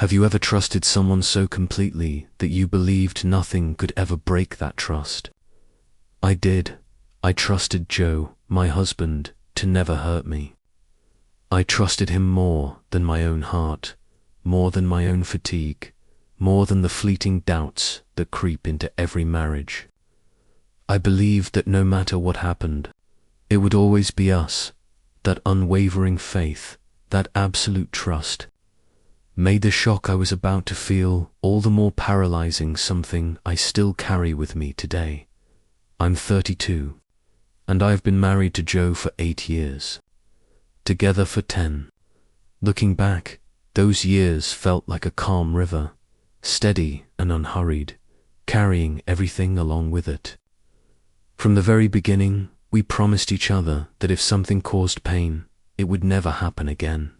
Have you ever trusted someone so completely that you believed nothing could ever break that trust? I did. I trusted Joe, my husband, to never hurt me. I trusted him more than my own heart, more than my own fatigue, more than the fleeting doubts that creep into every marriage. I believed that no matter what happened, it would always be us. That unwavering faith, that absolute trust, made the shock I was about to feel all the more paralyzing, something I still carry with me today. I'm 32, and I've been married to Joe for 8 years. Together for 10. Looking back, those years felt like a calm river, steady and unhurried, carrying everything along with it. From the very beginning, we promised each other that if something caused pain, it would never happen again.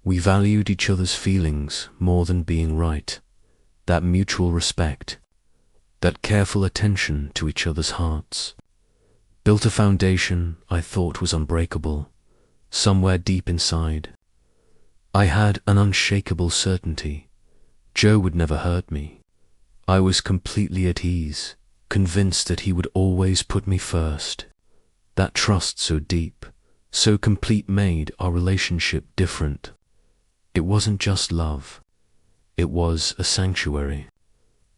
We valued each other's feelings more than being right. That mutual respect, that careful attention to each other's hearts, built a foundation I thought was unbreakable, somewhere deep inside. I had an unshakable certainty. Joe would never hurt me. I was completely at ease, convinced that he would always put me first. That trust so deep, so complete made our relationship different. It wasn't just love. It was a sanctuary.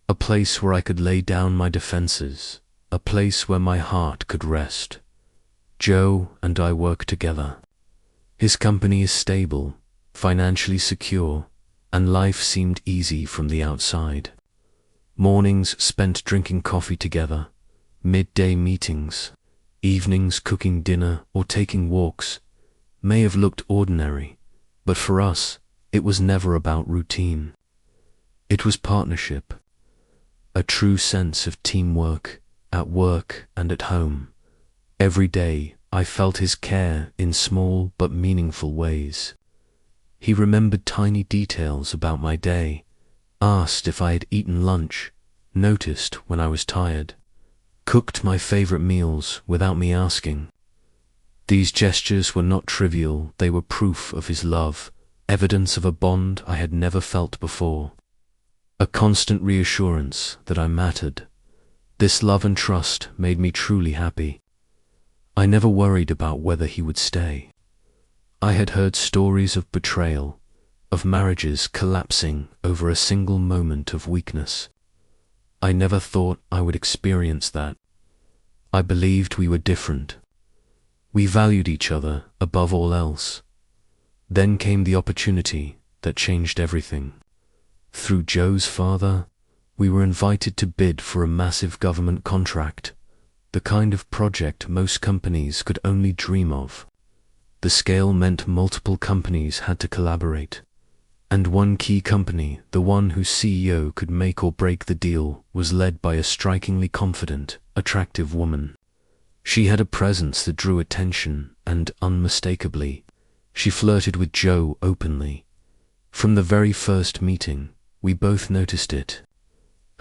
A place where I could lay down my defenses. A place where my heart could rest. Joe and I work together. His company is stable, financially secure, and life seemed easy from the outside. Mornings spent drinking coffee together, midday meetings, evenings cooking dinner or taking walks may have looked ordinary, but for us, it was never about routine. It was partnership, a true sense of teamwork at work and at home. Every day, I felt his care in small but meaningful ways. He remembered tiny details about my day, asked if I had eaten lunch, noticed when I was tired, cooked my favorite meals without me asking. These gestures were not trivial, they were proof of his love, evidence of a bond I had never felt before. A constant reassurance that I mattered. This love and trust made me truly happy. I never worried about whether he would stay. I had heard stories of betrayal, of marriages collapsing over a single moment of weakness. I never thought I would experience that. I believed we were different. We valued each other above all else. Then came the opportunity that changed everything. Through Joe's father, we were invited to bid for a massive government contract, the kind of project most companies could only dream of. The scale meant multiple companies had to collaborate, and one key company, the one whose CEO could make or break the deal, was led by a strikingly confident, attractive woman. She had a presence that drew attention, and unmistakably, she flirted with Joe openly. From the very first meeting, we both noticed it.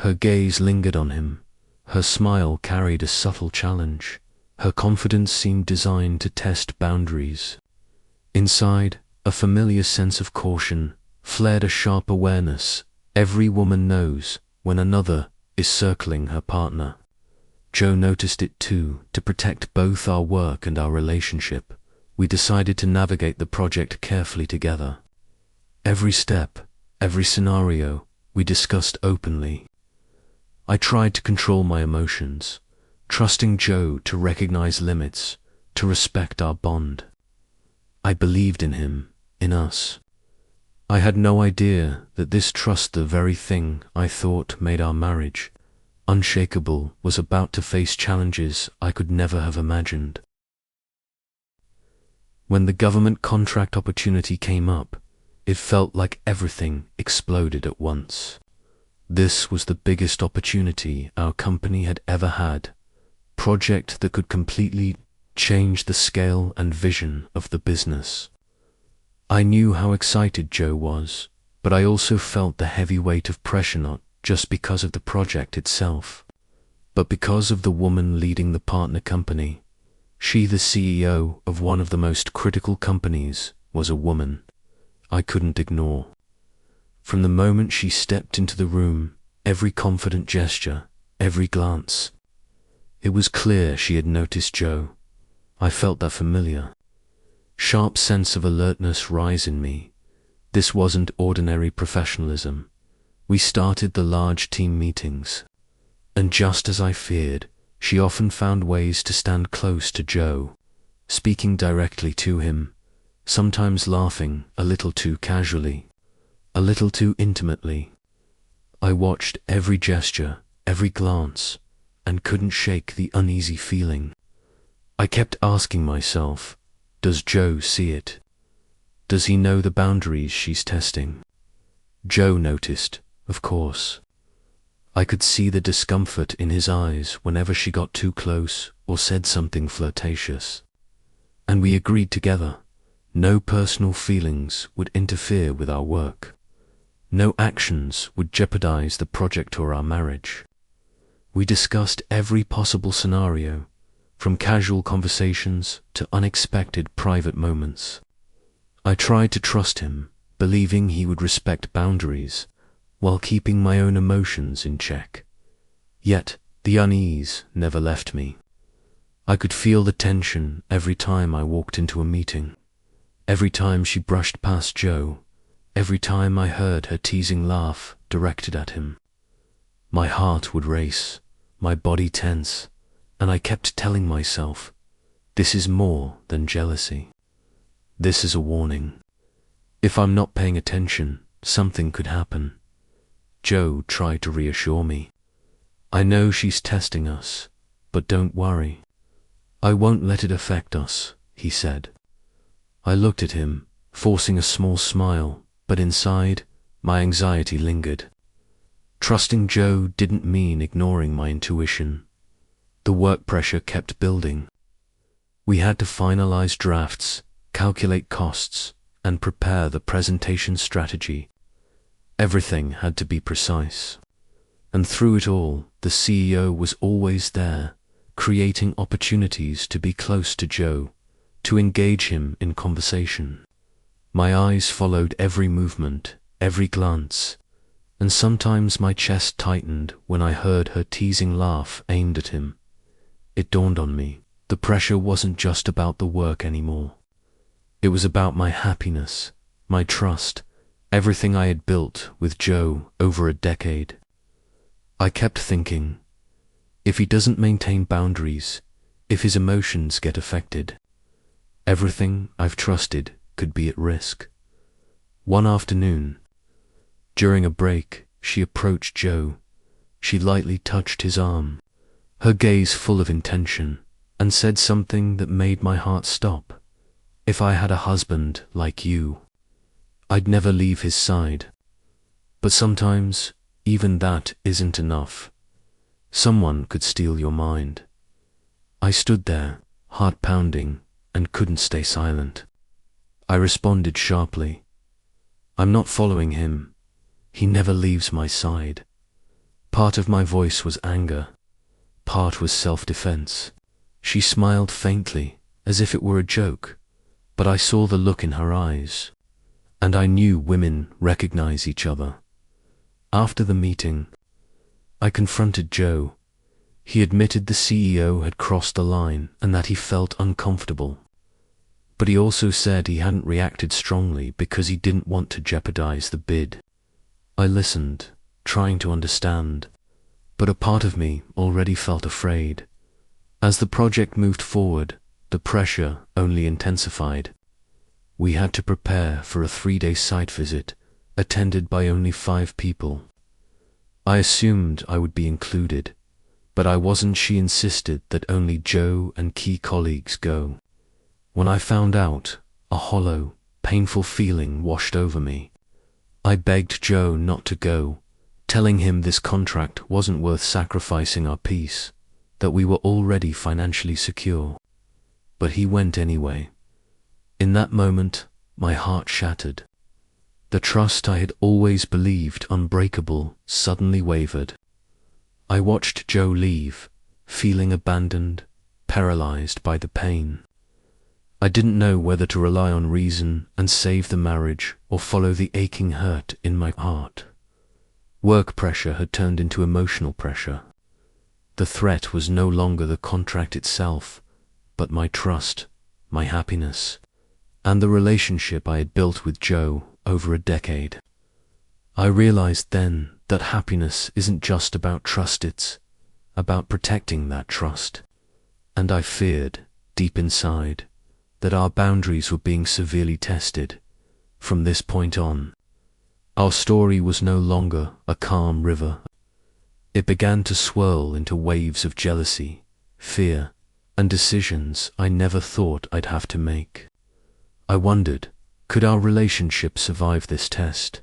Her gaze lingered on him. Her smile carried a subtle challenge. Her confidence seemed designed to test boundaries. Inside, a familiar sense of caution flared, a sharp awareness. Every woman knows when another is circling her partner. Joe noticed it too. To protect both our work and our relationship, we decided to navigate the project carefully together. Every step, every scenario, we discussed openly. I tried to control my emotions, trusting Joe to recognize limits, to respect our bond. I believed in him, in us. I had no idea that this trust, the very thing I thought made our marriage unshakable, was about to face challenges I could never have imagined. When the government contract opportunity came up, it felt like everything exploded at once. This was the biggest opportunity our company had ever had, project that could completely change the scale and vision of the business. I knew how excited Joe was, but I also felt the heavy weight of pressure, not just because of the project itself, but because of the woman leading the partner company. She, the CEO of one of the most critical companies, was a woman I couldn't ignore. From the moment she stepped into the room, every confident gesture, every glance. It was clear she had noticed Joe. I felt that familiar, sharp sense of alertness rise in me. This wasn't ordinary professionalism. We started the large team meetings, and just as I feared, she often found ways to stand close to Joe, speaking directly to him, sometimes laughing a little too casually, a little too intimately. I watched every gesture, every glance, and couldn't shake the uneasy feeling. I kept asking myself, does Joe see it? Does he know the boundaries she's testing? Joe noticed, of course. I could see the discomfort in his eyes whenever she got too close or said something flirtatious. And we agreed together, no personal feelings would interfere with our work. No actions would jeopardize the project or our marriage. We discussed every possible scenario, from casual conversations to unexpected private moments. I tried to trust him, believing he would respect boundaries, while keeping my own emotions in check. Yet, the unease never left me. I could feel the tension every time I walked into a meeting, every time she brushed past Joe, every time I heard her teasing laugh directed at him. My heart would race, my body tense, and I kept telling myself, this is more than jealousy. This is a warning. If I'm not paying attention, something could happen. Joe tried to reassure me. I know she's testing us, but don't worry. I won't let it affect us, he said. I looked at him, forcing a small smile, but inside, my anxiety lingered. Trusting Joe didn't mean ignoring my intuition. The work pressure kept building. We had to finalize drafts, calculate costs, and prepare the presentation strategy. Everything had to be precise. And through it all, the CEO was always there, creating opportunities to be close to Joe, to engage him in conversation. My eyes followed every movement, every glance, and sometimes my chest tightened when I heard her teasing laugh aimed at him. It dawned on me, the pressure wasn't just about the work anymore. It was about my happiness, my trust, everything I had built with Joe over a decade. I kept thinking, if he doesn't maintain boundaries, if his emotions get affected, everything I've trusted could be at risk. One afternoon, during a break, she approached Joe. She lightly touched his arm, her gaze full of intention, and said something that made my heart stop. If I had a husband like you, I'd never leave his side. But sometimes, even that isn't enough. Someone could steal your mind. I stood there, heart pounding, and couldn't stay silent. I responded sharply, I'm not following him. He never leaves my side. Part of my voice was anger. Part was self-defense. She smiled faintly, as if it were a joke, but I saw the look in her eyes, and I knew women recognize each other. After the meeting, I confronted Joe. He admitted the CEO had crossed the line and that he felt uncomfortable. But he also said he hadn't reacted strongly because he didn't want to jeopardize the bid. I listened, trying to understand, but a part of me already felt afraid. As the project moved forward, the pressure only intensified. We had to prepare for a 3-day site visit, attended by only 5 people. I assumed I would be included, but I wasn't. She insisted that only Joe and key colleagues go. When I found out, a hollow, painful feeling washed over me. I begged Joe not to go, telling him this contract wasn't worth sacrificing our peace, that we were already financially secure. But he went anyway. In that moment, my heart shattered. The trust I had always believed unbreakable suddenly wavered. I watched Joe leave, feeling abandoned, paralyzed by the pain. I didn't know whether to rely on reason and save the marriage or follow the aching hurt in my heart. Work pressure had turned into emotional pressure. The threat was no longer the contract itself, but my trust, my happiness, and the relationship I had built with Joe over a decade. I realized then that happiness isn't just about trust, it's about protecting that trust. And I feared, deep inside, that our boundaries were being severely tested. From this point on, our story was no longer a calm river. It began to swirl into waves of jealousy, fear, and decisions I never thought I'd have to make. I wondered, could our relationship survive this test?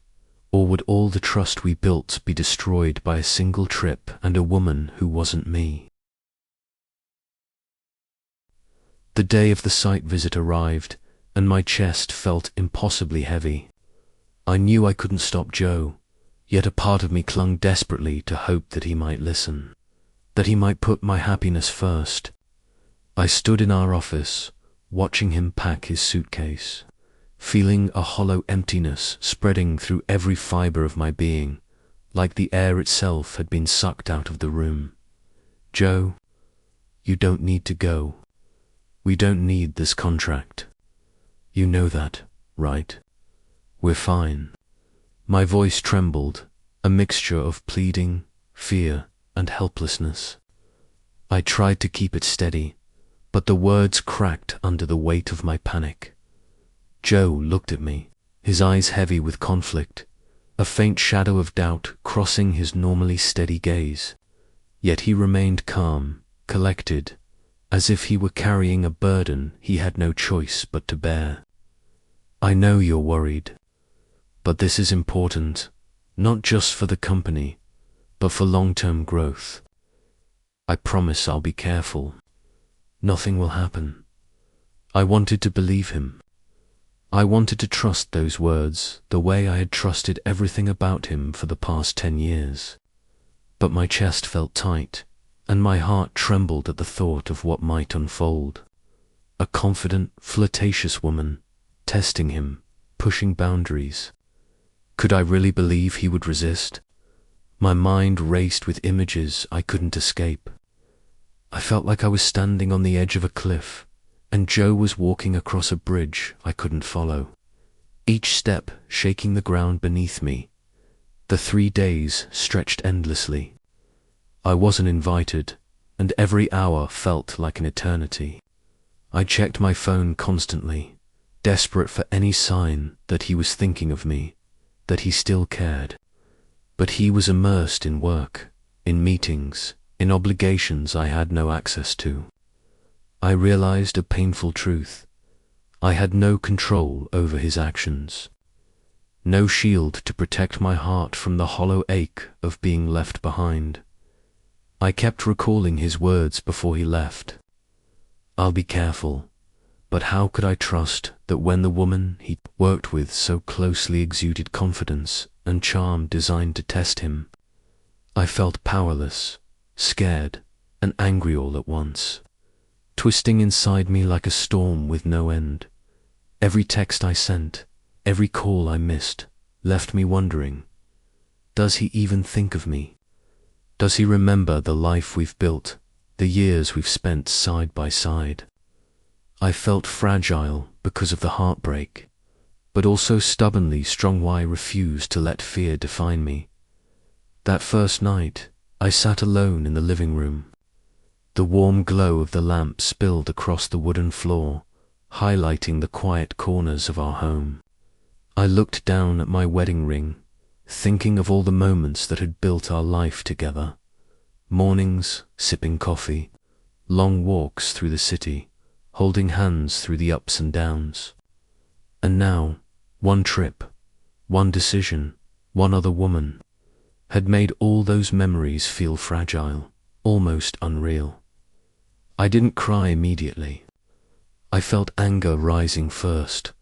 Or would all the trust we built be destroyed by a single trip and a woman who wasn't me? The day of the site visit arrived, and my chest felt impossibly heavy. I knew I couldn't stop Joe, yet a part of me clung desperately to hope that he might listen, that he might put my happiness first. I stood in our office, watching him pack his suitcase, feeling a hollow emptiness spreading through every fiber of my being, like the air itself had been sucked out of the room. Joe, you don't need to go. We don't need this contract. You know that, right? We're fine. My voice trembled, a mixture of pleading, fear, and helplessness. I tried to keep it steady, but the words cracked under the weight of my panic. Joe looked at me, his eyes heavy with conflict, a faint shadow of doubt crossing his normally steady gaze. Yet he remained calm, collected, as if he were carrying a burden he had no choice but to bear. I know you're worried, but this is important, not just for the company, but for long-term growth. I promise I'll be careful. Nothing will happen. I wanted to believe him. I wanted to trust those words the way I had trusted everything about him for the past 10 years. But my chest felt tight, and my heart trembled at the thought of what might unfold. A confident, flirtatious woman, testing him, pushing boundaries. Could I really believe he would resist? My mind raced with images I couldn't escape. I felt like I was standing on the edge of a cliff, and Joe was walking across a bridge I couldn't follow, each step shaking the ground beneath me. The 3 days stretched endlessly. I wasn't invited, and every hour felt like an eternity. I checked my phone constantly, desperate for any sign that he was thinking of me, that he still cared. But he was immersed in work, in meetings, in obligations I had no access to. I realized a painful truth. I had no control over his actions. No shield to protect my heart from the hollow ache of being left behind. I kept recalling his words before he left. I'll be careful, but how could I trust that when the woman he worked with so closely exuded confidence and charm designed to test him? I felt powerless, scared, and angry all at once, twisting inside me like a storm with no end. Every text I sent, every call I missed, left me wondering, does he even think of me? Does he remember the life we've built, the years we've spent side by side? I felt fragile because of the heartbreak, but also stubbornly strong. Why I refused to let fear define me. That first night, I sat alone in the living room. The warm glow of the lamp spilled across the wooden floor, highlighting the quiet corners of our home. I looked down at my wedding ring, thinking of all the moments that had built our life together. Mornings, sipping coffee, long walks through the city, holding hands through the ups and downs. And now, one trip, one decision, one other woman, had made all those memories feel fragile, almost unreal. I didn't cry immediately. I felt anger rising first,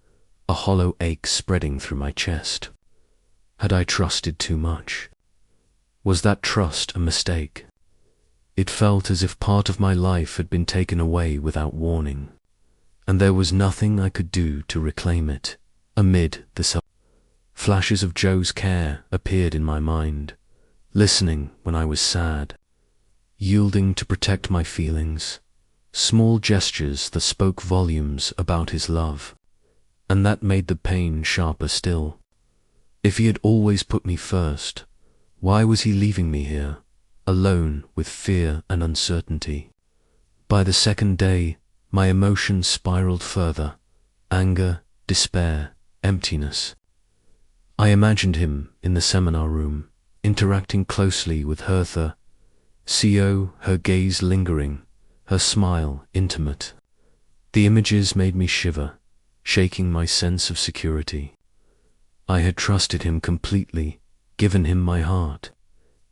a hollow ache spreading through my chest. Had I trusted too much? Was that trust a mistake? It felt as if part of my life had been taken away without warning. and there was nothing I could do to reclaim it. Amid the flashes of Joe's care appeared in my mind, listening when I was sad, yielding to protect my feelings, small gestures that spoke volumes about his love, and that made the pain sharper still. If he had always put me first, why was he leaving me here, alone with fear and uncertainty? By the second day, my emotions spiraled further: anger, despair, emptiness. I imagined him in the seminar room, interacting closely with Hertha, CO, her gaze lingering, her smile intimate. The images made me shiver, shaking my sense of security. I had trusted him completely, given him my heart,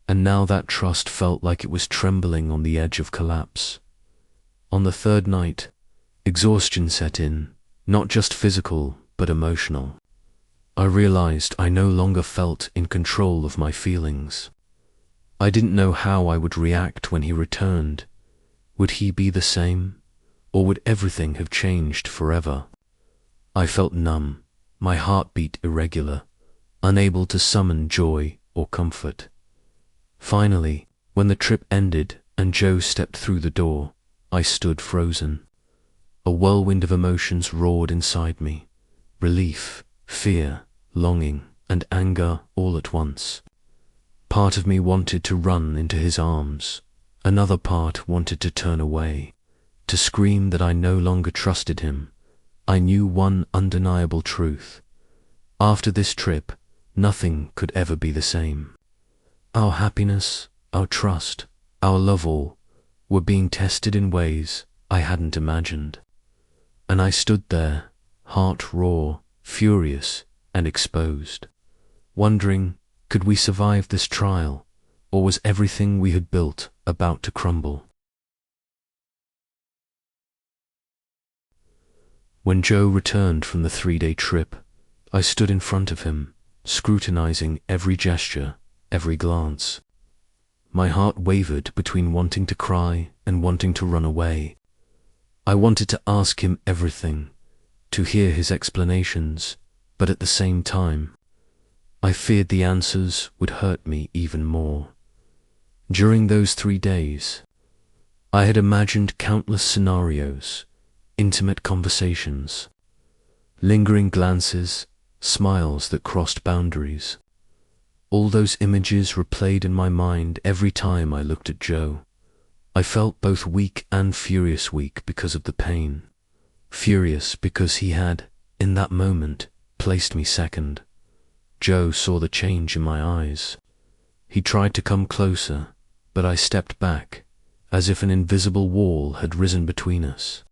and now that trust felt like it was trembling on the edge of collapse. On the third night, exhaustion set in, not just physical, but emotional. I realized I no longer felt in control of my feelings. I didn't know how I would react when he returned. Would he be the same, or would everything have changed forever? I felt numb, my heartbeat irregular, unable to summon joy or comfort. Finally, when the trip ended and Joe stepped through the door, I stood frozen. A whirlwind of emotions roared inside me: relief, fear, longing, and anger all at once. Part of me wanted to run into his arms. Another part wanted to turn away, to scream that I no longer trusted him. I knew one undeniable truth: after this trip, nothing could ever be the same. Our happiness, our trust, our love all were being tested in ways I hadn't imagined. And I stood there, heart raw, furious, and exposed, wondering, could we survive this trial, or was everything we had built about to crumble? When Joe returned from the 3-day trip, I stood in front of him, scrutinizing every gesture, every glance. My heart wavered between wanting to cry and wanting to run away. I wanted to ask him everything, to hear his explanations, but at the same time, I feared the answers would hurt me even more. During those 3 days, I had imagined countless scenarios, intimate conversations, lingering glances, smiles that crossed boundaries. All those images replayed in my mind every time I looked at Joe. I felt both weak and furious, weak because of the pain, furious because he had, in that moment, placed me second. Joe saw the change in my eyes. He tried to come closer, but I stepped back, as if an invisible wall had risen between us.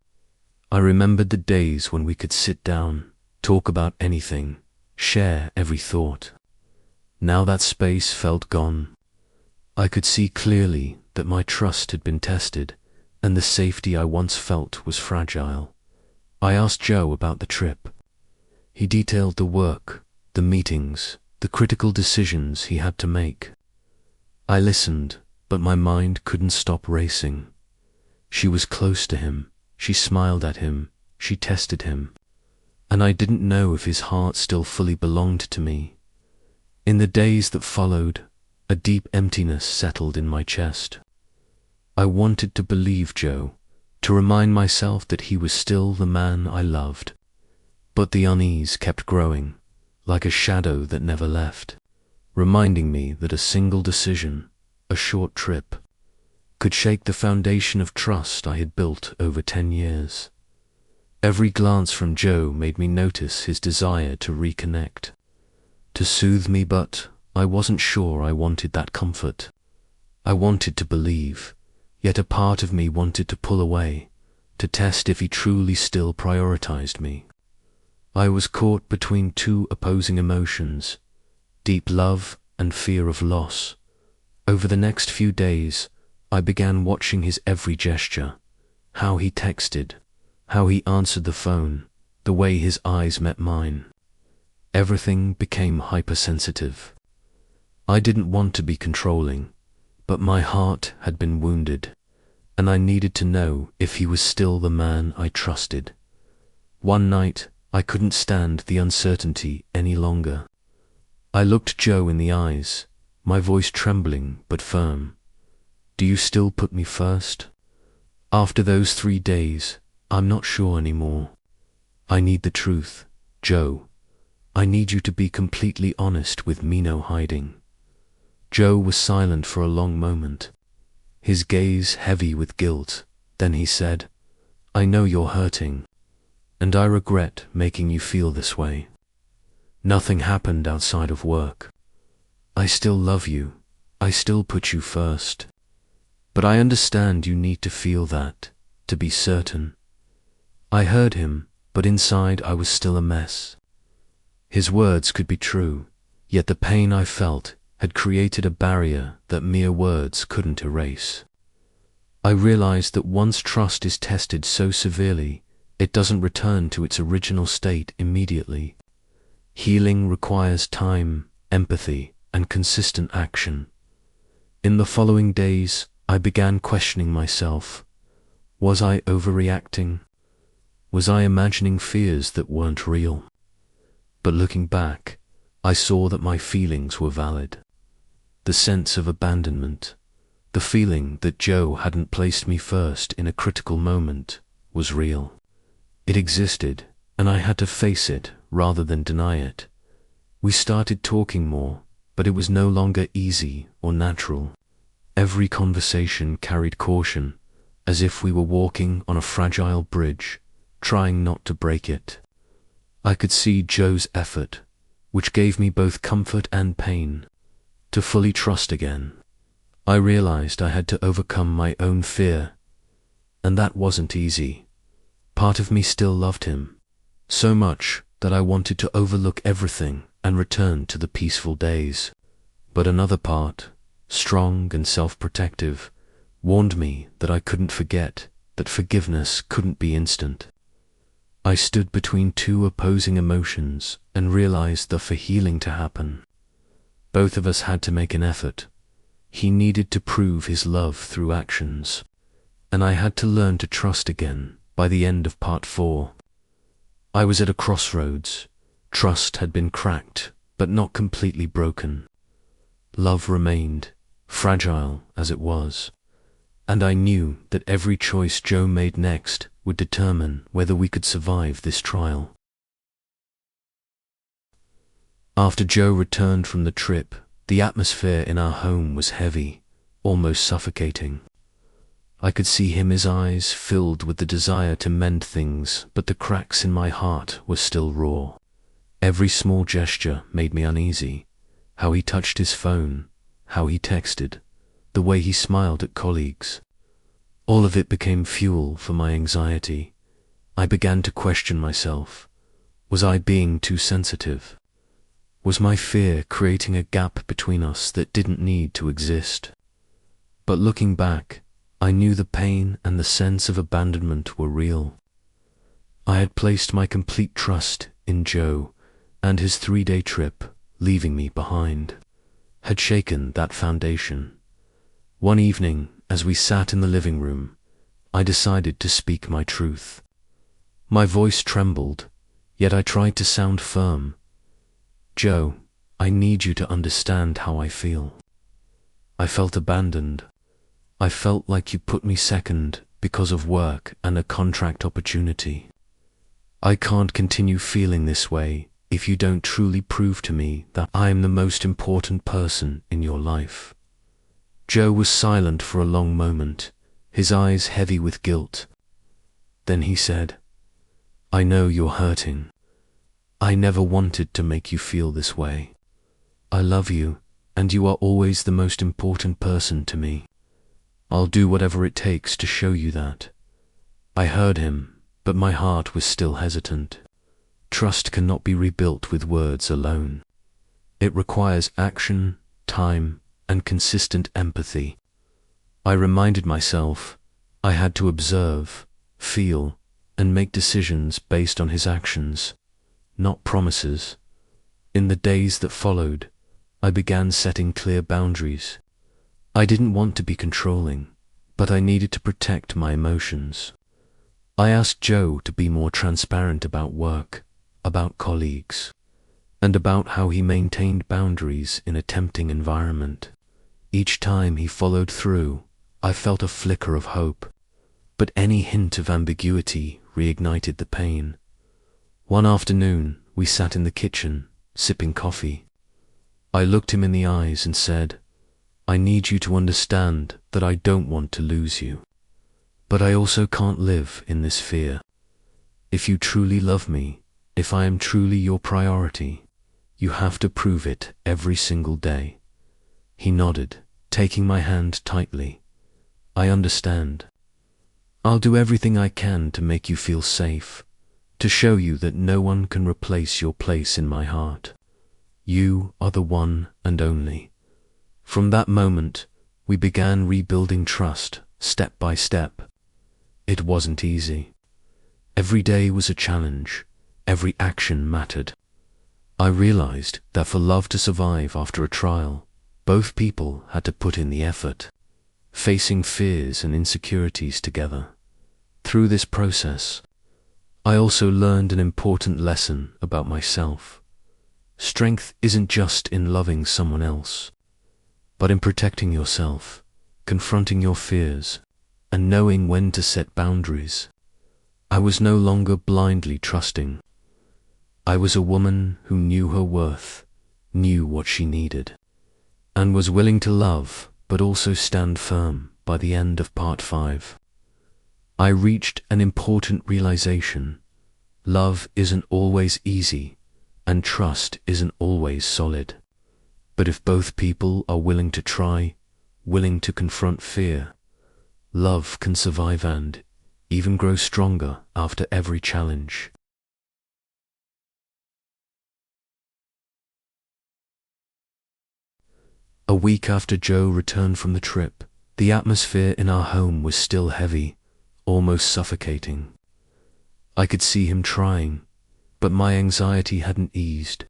I remembered the days when we could sit down, talk about anything, share every thought. Now that space felt gone. I could see clearly that my trust had been tested, and the safety I once felt was fragile. I asked Joe about the trip. He detailed the work, the meetings, the critical decisions he had to make. I listened, but my mind couldn't stop racing. She was close to him, she smiled at him, she tested him, and I didn't know if his heart still fully belonged to me. In the days that followed, a deep emptiness settled in my chest. I wanted to believe Joe, to remind myself that he was still the man I loved, but the unease kept growing, like a shadow that never left, reminding me that a single decision, a short trip, could shake the foundation of trust I had built over 10 years. Every glance from Joe made me notice his desire to reconnect, to soothe me, but I wasn't sure I wanted that comfort. I wanted to believe, yet a part of me wanted to pull away, to test if he truly still prioritized me. I was caught between two opposing emotions, deep love and fear of loss. Over the next few days, I began watching his every gesture, how he texted, how he answered the phone, the way his eyes met mine. Everything became hypersensitive. I didn't want to be controlling, but my heart had been wounded, and I needed to know if he was still the man I trusted. One night, I couldn't stand the uncertainty any longer. I looked Joe in the eyes, my voice trembling but firm. "Do you still put me first? After those 3 days, I'm not sure anymore. I need the truth, Joe. I need you to be completely honest with me, no hiding." Joe was silent for a long moment, his gaze heavy with guilt. Then he said, "I know you're hurting, and I regret making you feel this way. Nothing happened outside of work. I still love you. I still put you first. But I understand you need to feel that, to be certain." I heard him, but inside I was still a mess. His words could be true, yet the pain I felt had created a barrier that mere words couldn't erase. I realized that once trust is tested so severely, it doesn't return to its original state immediately. Healing requires time, empathy, and consistent action. In the following days, I began questioning myself. Was I overreacting? Was I imagining fears that weren't real? But looking back, I saw that my feelings were valid. The sense of abandonment, the feeling that Joe hadn't placed me first in a critical moment, was real. It existed, and I had to face it rather than deny it. We started talking more, but it was no longer easy or natural. Every conversation carried caution, as if we were walking on a fragile bridge, trying not to break it. I could see Joe's effort, which gave me both comfort and pain, to fully trust again. I realized I had to overcome my own fear, and that wasn't easy. Part of me still loved him, so much that I wanted to overlook everything and return to the peaceful days. But another part, strong and self-protective, warned me that I couldn't forget, that forgiveness couldn't be instant. I stood between two opposing emotions and realized that for healing to happen, both of us had to make an effort. He needed to prove his love through actions, and I had to learn to trust again. By the end of part 4, I was at a crossroads. Trust had been cracked, but not completely broken. Love remained, fragile as it was, and I knew that every choice Joe made next would determine whether we could survive this trial. After Joe returned from the trip, the atmosphere in our home was heavy, almost suffocating. I could see him, his eyes filled with the desire to mend things, but the cracks in my heart were still raw. Every small gesture made me uneasy. How he touched his phone, how he texted, the way he smiled at colleagues. All of it became fuel for my anxiety. I began to question myself. Was I being too sensitive? Was my fear creating a gap between us that didn't need to exist? But looking back, I knew the pain and the sense of abandonment were real. I had placed my complete trust in Joe, and his 3-day trip, leaving me behind, had shaken that foundation. One evening, as we sat in the living room, I decided to speak my truth. My voice trembled, yet I tried to sound firm. "Joe, I need you to understand how I feel. I felt abandoned. I felt like you put me second because of work and a contract opportunity. I can't continue feeling this way if you don't truly prove to me that I am the most important person in your life." Joe was silent for a long moment, his eyes heavy with guilt. Then he said, "I know you're hurting. I never wanted to make you feel this way. I love you, and you are always the most important person to me. I'll do whatever it takes to show you that." I heard him, but my heart was still hesitant. Trust cannot be rebuilt with words alone. It requires action, time, and consistent empathy. I reminded myself I had to observe, feel, and make decisions based on his actions, not promises. In the days that followed, I began setting clear boundaries. I didn't want to be controlling, but I needed to protect my emotions. I asked Joe to be more transparent about work, about colleagues, and about how he maintained boundaries in a tempting environment. Each time he followed through, I felt a flicker of hope, but any hint of ambiguity reignited the pain. One afternoon, we sat in the kitchen, sipping coffee. I looked him in the eyes and said, "I need you to understand that I don't want to lose you. But I also can't live in this fear. If you truly love me, if I am truly your priority, you have to prove it every single day." He nodded, taking my hand tightly. "I understand. I'll do everything I can to make you feel safe, to show you that no one can replace your place in my heart. You are the one and only." From that moment, we began rebuilding trust, step by step. It wasn't easy. Every day was a challenge. Every action mattered. I realized that for love to survive after a trial, both people had to put in the effort, facing fears and insecurities together. Through this process, I also learned an important lesson about myself. Strength isn't just in loving someone else, but in protecting yourself, confronting your fears, and knowing when to set boundaries. I was no longer blindly trusting. I was a woman who knew her worth, knew what she needed, and was willing to love but also stand firm. By the end of part 5, I reached an important realization. Love isn't always easy, and trust isn't always solid. But if both people are willing to try, willing to confront fear, love can survive and even grow stronger after every challenge. A week after Joe returned from the trip, the atmosphere in our home was still heavy, almost suffocating. I could see him trying, but my anxiety hadn't eased.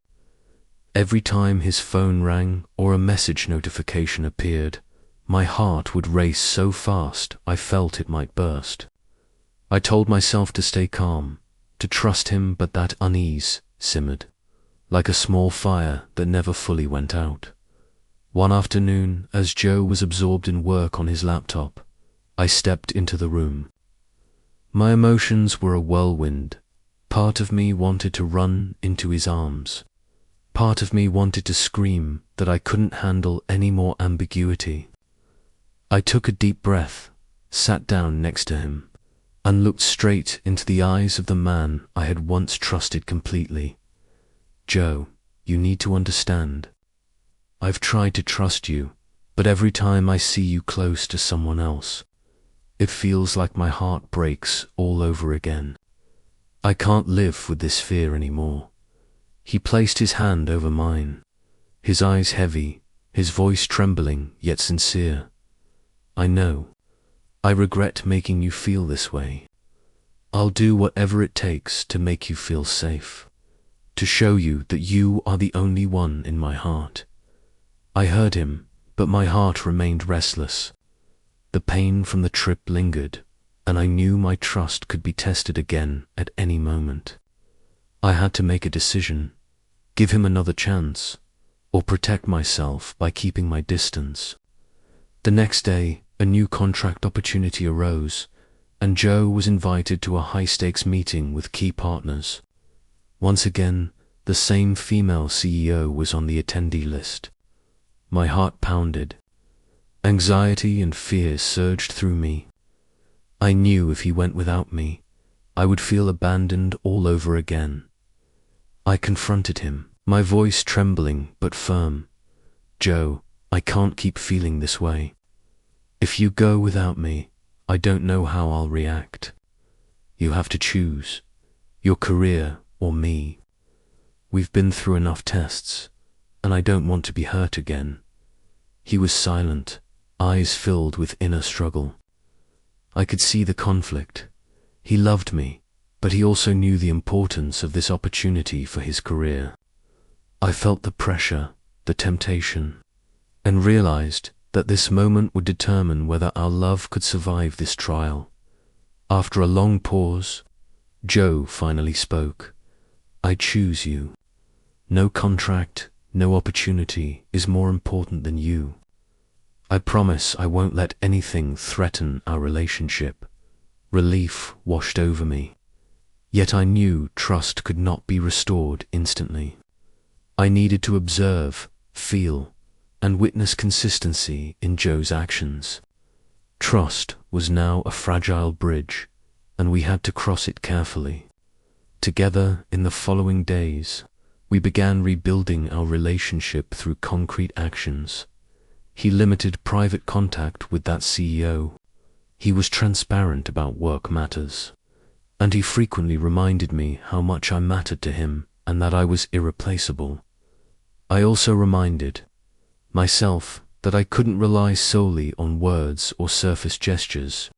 Every time his phone rang or a message notification appeared, my heart would race so fast I felt it might burst. I told myself to stay calm, to trust him, but that unease simmered, like a small fire that never fully went out. One afternoon, as Joe was absorbed in work on his laptop, I stepped into the room. My emotions were a whirlwind. Part of me wanted to run into his arms. Part of me wanted to scream that I couldn't handle any more ambiguity. I took a deep breath, sat down next to him, and looked straight into the eyes of the man I had once trusted completely. "Joe, you need to understand. I've tried to trust you, but every time I see you close to someone else, it feels like my heart breaks all over again. I can't live with this fear anymore." He placed his hand over mine, his eyes heavy, his voice trembling yet sincere. "I know. I regret making you feel this way. I'll do whatever it takes to make you feel safe, to show you that you are the only one in my heart." I heard him, but my heart remained restless. The pain from the trip lingered, and I knew my trust could be tested again at any moment. I had to make a decision: give him another chance, or protect myself by keeping my distance. The next day, a new contract opportunity arose, and Joe was invited to a high-stakes meeting with key partners. Once again, the same female CEO was on the attendee list. My heart pounded. Anxiety and fear surged through me. I knew if he went without me, I would feel abandoned all over again. I confronted him, my voice trembling but firm. "Joe, I can't keep feeling this way. If you go without me, I don't know how I'll react. You have to choose, your career or me. We've been through enough tests, and I don't want to be hurt again." He was silent, eyes filled with inner struggle. I could see the conflict. He loved me, but he also knew the importance of this opportunity for his career. I felt the pressure, the temptation, and realized that this moment would determine whether our love could survive this trial. After a long pause, Joe finally spoke. "I choose you. No contract, no opportunity is more important than you. I promise I won't let anything threaten our relationship." Relief washed over me. Yet I knew trust could not be restored instantly. I needed to observe, feel, and witness consistency in Joe's actions. Trust was now a fragile bridge, and we had to cross it carefully. Together, in the following days, we began rebuilding our relationship through concrete actions. He limited private contact with that CEO. He was transparent about work matters. And he frequently reminded me how much I mattered to him and that I was irreplaceable. I also reminded myself that I couldn't rely solely on words or surface gestures.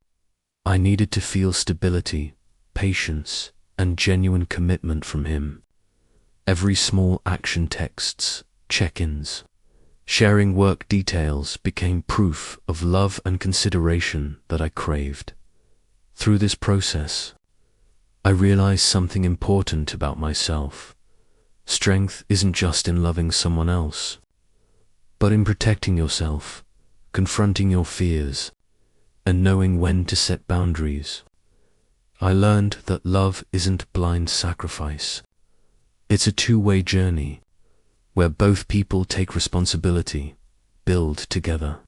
I needed to feel stability, patience, and genuine commitment from him. Every small action, texts, check-ins, sharing work details became proof of love and consideration that I craved. Through this process, I realized something important about myself. Strength isn't just in loving someone else, but in protecting yourself, confronting your fears, and knowing when to set boundaries. I learned that love isn't blind sacrifice. It's a two-way journey, where both people take responsibility, build together,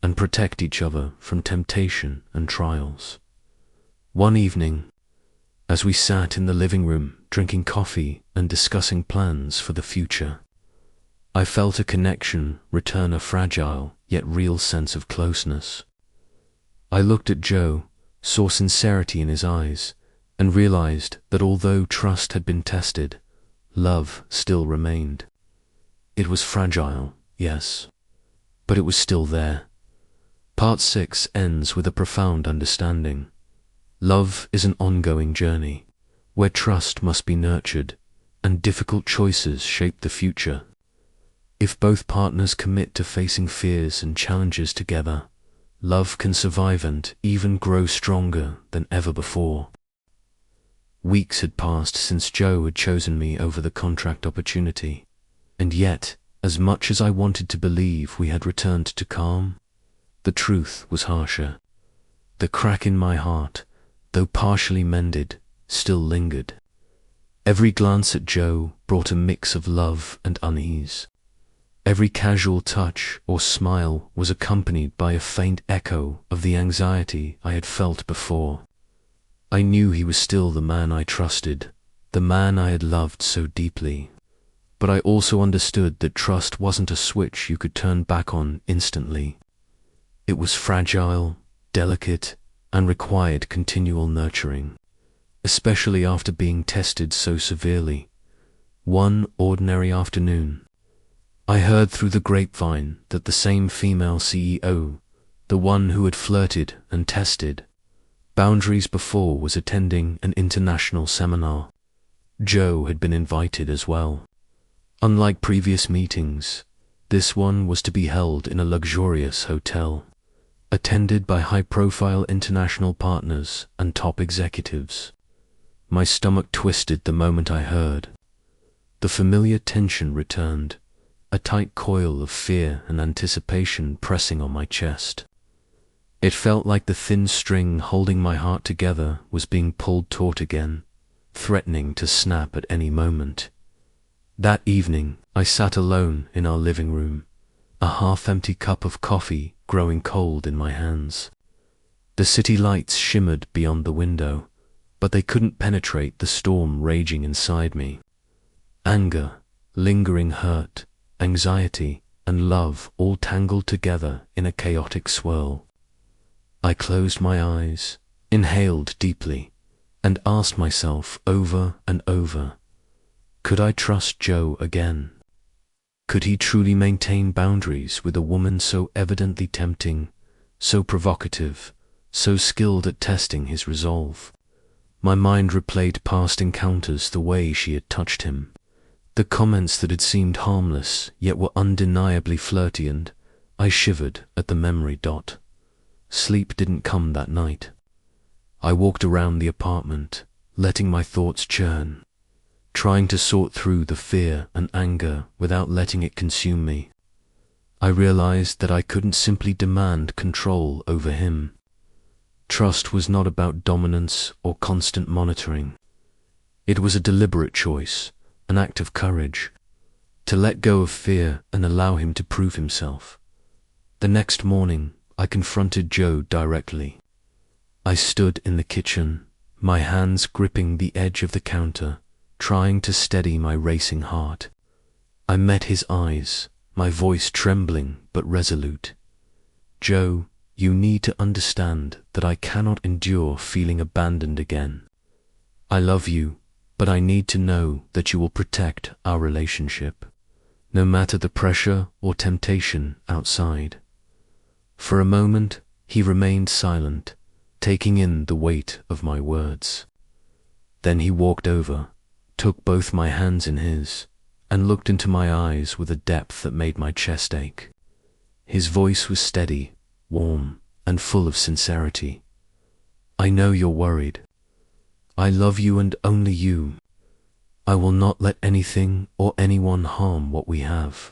and protect each other from temptation and trials. One evening, as we sat in the living room drinking coffee and discussing plans for the future, I felt a connection return, a fragile yet real sense of closeness. I looked at Joe, saw sincerity in his eyes, and realized that although trust had been tested, love still remained. It was fragile, yes, but it was still there. Part 6 ends with a profound understanding. Love is an ongoing journey, where trust must be nurtured, and difficult choices shape the future. If both partners commit to facing fears and challenges together, love can survive and even grow stronger than ever before. Weeks had passed since Joe had chosen me over the contract opportunity, and yet, as much as I wanted to believe we had returned to calm, the truth was harsher. The crack in my heart, though partially mended, still lingered. Every glance at Joe brought a mix of love and unease. Every casual touch or smile was accompanied by a faint echo of the anxiety I had felt before. I knew he was still the man I trusted, the man I had loved so deeply. But I also understood that trust wasn't a switch you could turn back on instantly. It was fragile, delicate, and required continual nurturing, especially after being tested so severely. One ordinary afternoon, I heard through the grapevine that the same female CEO, the one who had flirted and tested boundaries before, was attending an international seminar. Joe had been invited as well. Unlike previous meetings, this one was to be held in a luxurious hotel, attended by high-profile international partners and top executives. My stomach twisted the moment I heard. The familiar tension returned, a tight coil of fear and anticipation pressing on my chest. It felt like the thin string holding my heart together was being pulled taut again, threatening to snap at any moment. That evening, I sat alone in our living room, a half-empty cup of coffee growing cold in my hands. The city lights shimmered beyond the window, but they couldn't penetrate the storm raging inside me. Anger, lingering hurt, anxiety, and love all tangled together in a chaotic swirl. I closed my eyes, inhaled deeply, and asked myself over and over, could I trust Joe again? Could he truly maintain boundaries with a woman so evidently tempting, so provocative, so skilled at testing his resolve? My mind replayed past encounters, the way she had touched him, the comments that had seemed harmless yet were undeniably flirty, and I shivered at the memory. Sleep didn't come that night. I walked around the apartment, letting my thoughts churn, trying to sort through the fear and anger without letting it consume me. I realized that I couldn't simply demand control over him. Trust was not about dominance or constant monitoring. It was a deliberate choice, an act of courage, to let go of fear and allow him to prove himself. The next morning, I confronted Joe directly. I stood in the kitchen, my hands gripping the edge of the counter, trying to steady my racing heart. I met his eyes, my voice trembling but resolute. "Joe, you need to understand that I cannot endure feeling abandoned again. I love you, but I need to know that you will protect our relationship, no matter the pressure or temptation outside." For a moment, he remained silent, taking in the weight of my words. Then he walked over, took both my hands in his, and looked into my eyes with a depth that made my chest ache. His voice was steady, warm, and full of sincerity. "I know you're worried. I love you and only you. I will not let anything or anyone harm what we have.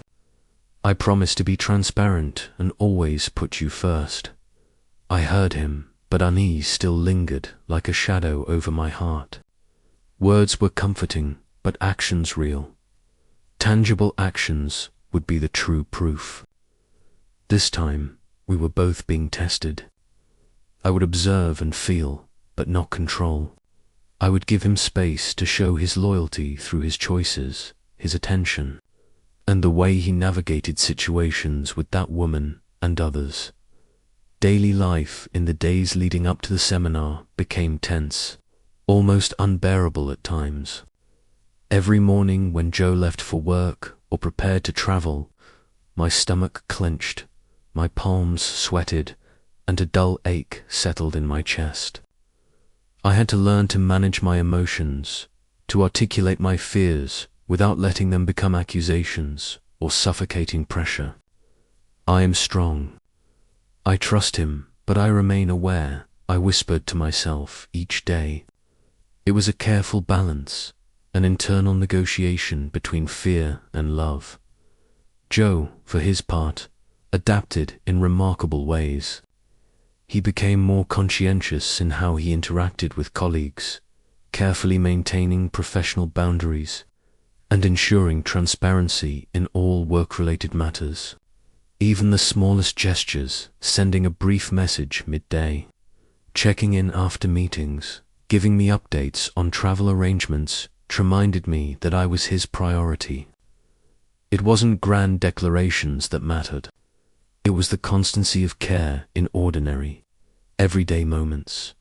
I promise to be transparent and always put you first." I heard him, but unease still lingered like a shadow over my heart. Words were comforting, but actions real. Tangible actions would be the true proof. This time, we were both being tested. I would observe and feel, but not control. I would give him space to show his loyalty through his choices, his attention, and the way he navigated situations with that woman and others. Daily life in the days leading up to the seminar became tense, almost unbearable at times. Every morning when Joe left for work or prepared to travel, my stomach clenched, my palms sweated, and a dull ache settled in my chest. I had to learn to manage my emotions, to articulate my fears without letting them become accusations or suffocating pressure. "I am strong. I trust him, but I remain aware," I whispered to myself each day. It was a careful balance, an internal negotiation between fear and love. Joe, for his part, adapted in remarkable ways. He became more conscientious in how he interacted with colleagues, carefully maintaining professional boundaries and ensuring transparency in all work-related matters. Even the smallest gestures, sending a brief message midday, checking in after meetings, giving me updates on travel arrangements, reminded me that I was his priority. It wasn't grand declarations that mattered. It was the constancy of care in ordinary, everyday moments.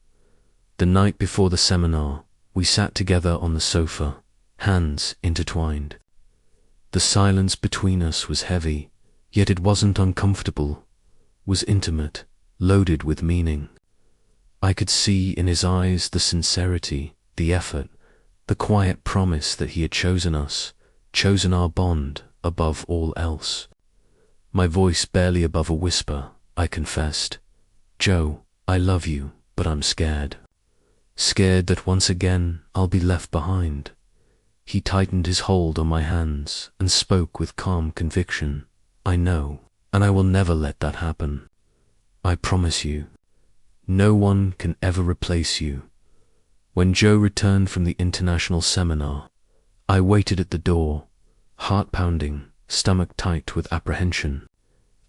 The night before the seminar, we sat together on the sofa, hands intertwined. The silence between us was heavy, yet it wasn't uncomfortable, was intimate, loaded with meaning. I could see in his eyes the sincerity, the effort, the quiet promise that he had chosen us, chosen our bond above all else. My voice barely above a whisper, I confessed, "Joe, I love you, but I'm scared. Scared that once again I'll be left behind." He tightened his hold on my hands and spoke with calm conviction. "I know, and I will never let that happen. I promise you. No one can ever replace you." When Joe returned from the international seminar, I waited at the door, heart pounding, stomach tight with apprehension.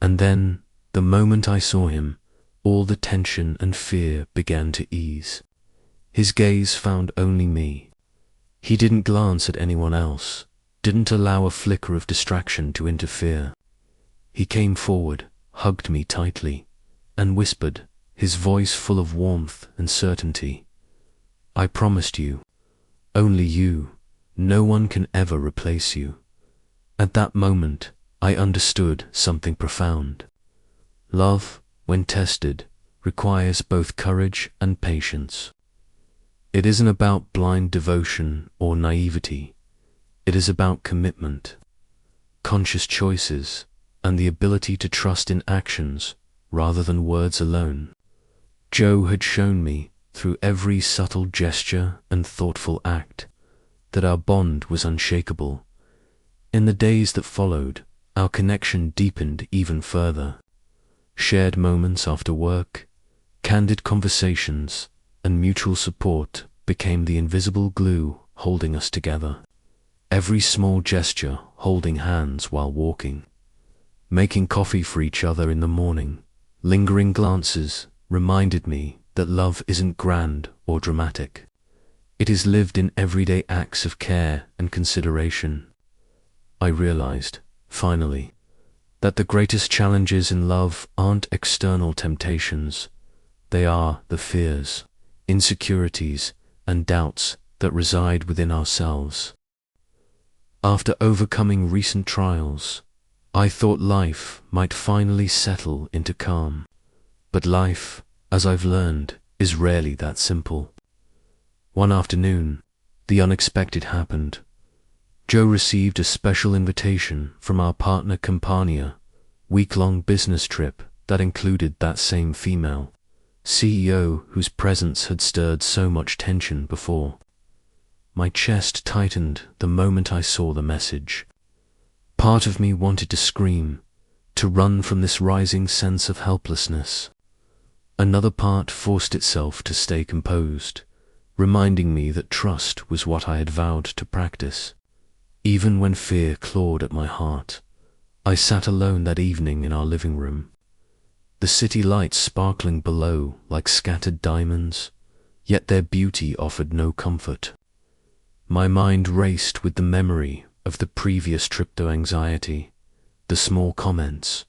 And then, the moment I saw him, all the tension and fear began to ease. His gaze found only me. He didn't glance at anyone else, didn't allow a flicker of distraction to interfere. He came forward, hugged me tightly, and whispered, his voice full of warmth and certainty, "I promised you, only you, no one can ever replace you." At that moment, I understood something profound. Love, when tested, requires both courage and patience. It isn't about blind devotion or naivety. It is about commitment, conscious choices, and the ability to trust in actions rather than words alone. Joe had shown me through every subtle gesture and thoughtful act that our bond was unshakable. In the days that followed, our connection deepened even further. Shared moments after work, candid conversations, and mutual support became the invisible glue holding us together. Every small gesture, holding hands while walking, making coffee for each other in the morning, lingering glances reminded me that love isn't grand or dramatic. It is lived in everyday acts of care and consideration. I realized, finally, that the greatest challenges in love aren't external temptations. They are the fears, insecurities, and doubts that reside within ourselves. After overcoming recent trials, I thought life might finally settle into calm. But life, as I've learned, is rarely that simple. One afternoon, the unexpected happened. Joe received a special invitation from our partner Campania, week-long business trip that included that same female CEO whose presence had stirred so much tension before. My chest tightened the moment I saw the message. Part of me wanted to scream, to run from this rising sense of helplessness. Another part forced itself to stay composed, reminding me that trust was what I had vowed to practice. Even when fear clawed at my heart, I sat alone that evening in our living room, the city lights sparkling below like scattered diamonds, yet their beauty offered no comfort. My mind raced with the memory of the previous trip to anxiety, the small comments,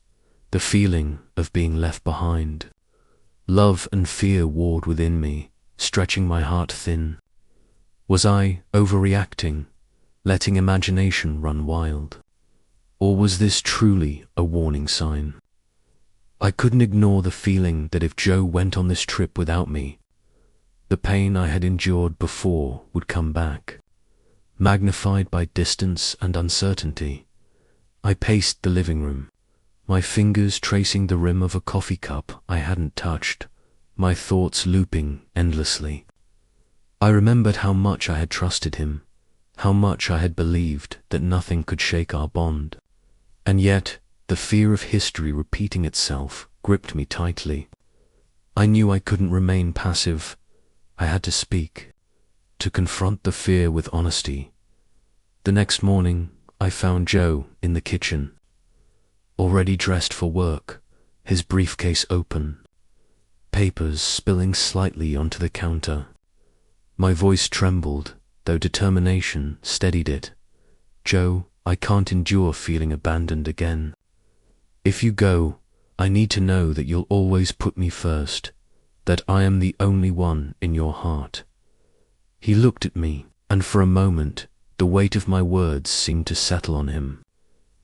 the feeling of being left behind. Love and fear warred within me, stretching my heart thin. Was I overreacting, letting imagination run wild? Or was this truly a warning sign? I couldn't ignore the feeling that if Joe went on this trip without me, the pain I had endured before would come back, magnified by distance and uncertainty. I paced the living room, my fingers tracing the rim of a coffee cup I hadn't touched, my thoughts looping endlessly. I remembered how much I had trusted him, how much I had believed that nothing could shake our bond. And yet, the fear of history repeating itself gripped me tightly. I knew I couldn't remain passive. I had to speak, to confront the fear with honesty. The next morning, I found Joe in the kitchen, already dressed for work, his briefcase open, papers spilling slightly onto the counter. My voice trembled, though determination steadied it. "Joe, I can't endure feeling abandoned again. If you go, I need to know that you'll always put me first, that I am the only one in your heart." He looked at me, and for a moment, the weight of my words seemed to settle on him.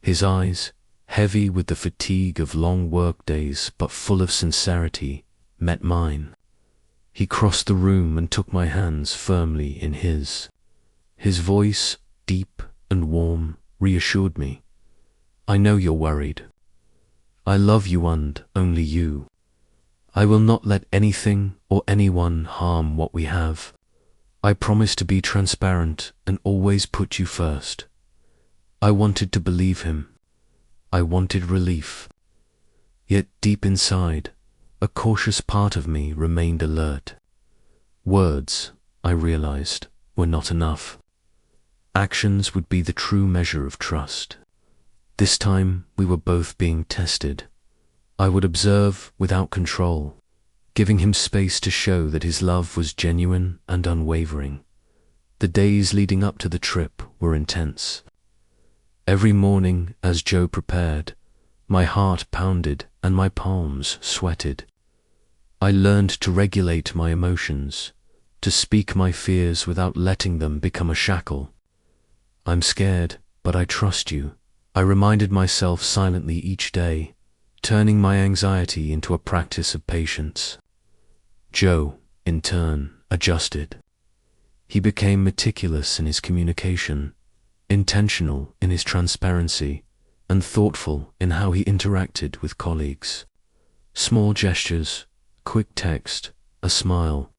His eyes, heavy with the fatigue of long work days but full of sincerity, met mine. He crossed the room and took my hands firmly in his. His voice, deep and warm, reassured me. "I know you're worried. I love you and only you. I will not let anything or anyone harm what we have. I promise to be transparent and always put you first." I wanted to believe him. I wanted relief. Yet deep inside, a cautious part of me remained alert. Words, I realized, were not enough. Actions would be the true measure of trust. This time we were both being tested. I would observe without control, giving him space to show that his love was genuine and unwavering. The days leading up to the trip were intense. Every morning, as Joe prepared, my heart pounded and my palms sweated. I learned to regulate my emotions, to speak my fears without letting them become a shackle. "I'm scared, but I trust you," I reminded myself silently each day, turning my anxiety into a practice of patience. Joe, in turn, adjusted. He became meticulous in his communication, intentional in his transparency, and thoughtful in how he interacted with colleagues. Small gestures, quick text, a smile,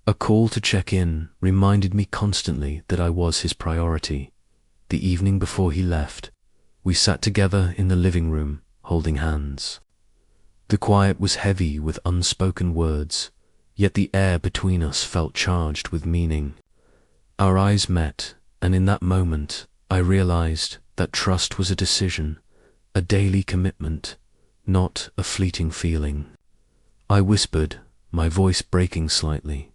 A call to check in reminded me constantly that I was his priority. The evening before he left, we sat together in the living room, holding hands. The quiet was heavy with unspoken words, yet the air between us felt charged with meaning. Our eyes met, and in that moment, I realized that trust was a decision, a daily commitment, not a fleeting feeling. I whispered, my voice breaking slightly,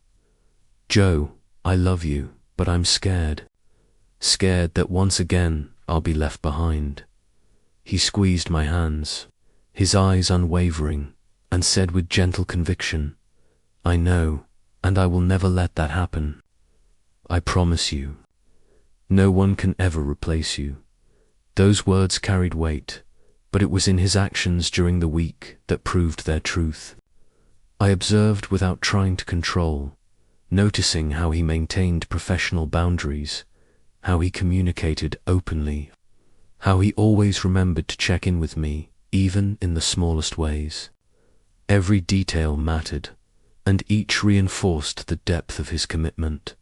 "Joe, I love you, but I'm scared. Scared that once again I'll be left behind." He squeezed my hands, his eyes unwavering, and said with gentle conviction, "I know, and I will never let that happen. I promise you. No one can ever replace you." Those words carried weight, but it was in his actions during the week that proved their truth. I observed without trying to control, noticing how he maintained professional boundaries, how he communicated openly, how he always remembered to check in with me, even in the smallest ways. Every detail mattered, and each reinforced the depth of his commitment.